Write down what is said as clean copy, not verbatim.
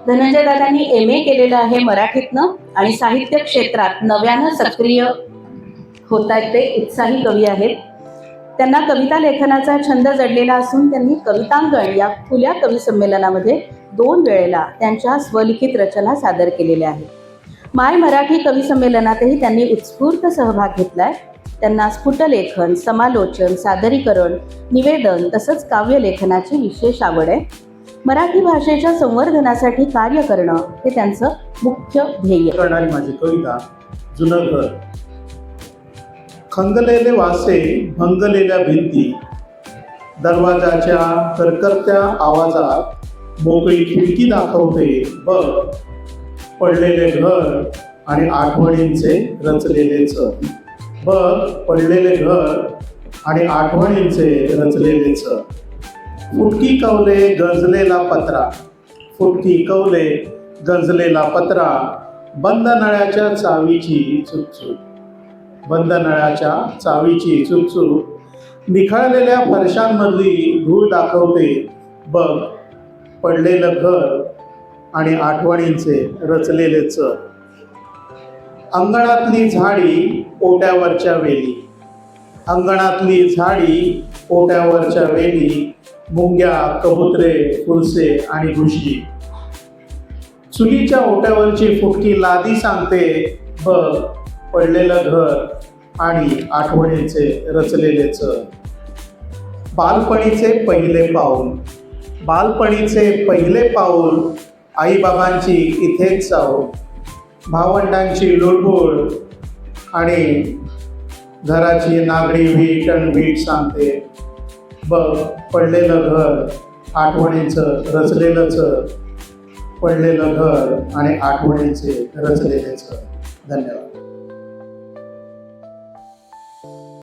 धनंजय दादांनी MA केलेलं आहे मराठीतनं आणि साहित्य क्षेत्रात नव्यानं सक्रिय होत आहेत. ते उत्साही कवी आहेत. त्यांना कविता लेखनाचा छंद जडलेला असून त्यांनी कवितांगण या खुल्या कवी संमेलनामध्ये 2 वेळेला त्यांच्या स्वलिखित रचना सादर केलेल्या आहेत. माय मराठी कवी संमेलनातही त्यांनी उत्स्फूर्त सहभाग घेतलाय. त्यांना स्फुटलेखन, समालोचन, सादरीकरण, निवेदन तसंच काव्यलेखनाची विशेष आवड आहे. मराठी भाषेच्या संवर्धनासाठी कार्य करणं हे त्यांचं मुख्य ध्येय. करणारी माझी कविता जुनं घर. खंगलेले वासे, भंगलेल्या भिंती, दरवाजाच्या करकरत्या आवाजात मोकळी खिडकी दाखवते बघ, पडलेले घर आणि आठवणींचे रचलेले चर. बघ पडलेले घर आणि आठवणींचे रचलेले चर. फुटकी कवले गंजलेला पत्रा, फुटकी कवले गंजलेला पत्रा, बंद नळ्याच्या चावीची चुकचूक, बंद नळ्याच्या चावीची चुकचूक, निखळलेल्या फरशांमधली धूळ दाखवते बघ, पडलेलं घर आणि आठवणींचे रचलेले चर. अंगणातली झाडी ओट्यावरच्या वेली, अंगणातली झाडी ओट्यावरच्या वेली, मुंग्या, कबुतरे, फुलसे आणि घुशी. चुलीच्या ओट्यावरची फुटकी लादी सांगते बघ, पडलेलं घर आणि आठवणीचे रचलेले चर. बालपणीचे पहिले पाऊल, बालपणीचे पहिले पाऊल, आईबाबांची इथेच जाऊ, भावंडांची लुडबुड आणि घराची नागडी भीट आणि भीट सांगते बघ, पडलेलं घर, आठवणीचं रचलेलं चर. पडलेलं घर आणि आठवणीचे रचलेले चर. धन्यवाद.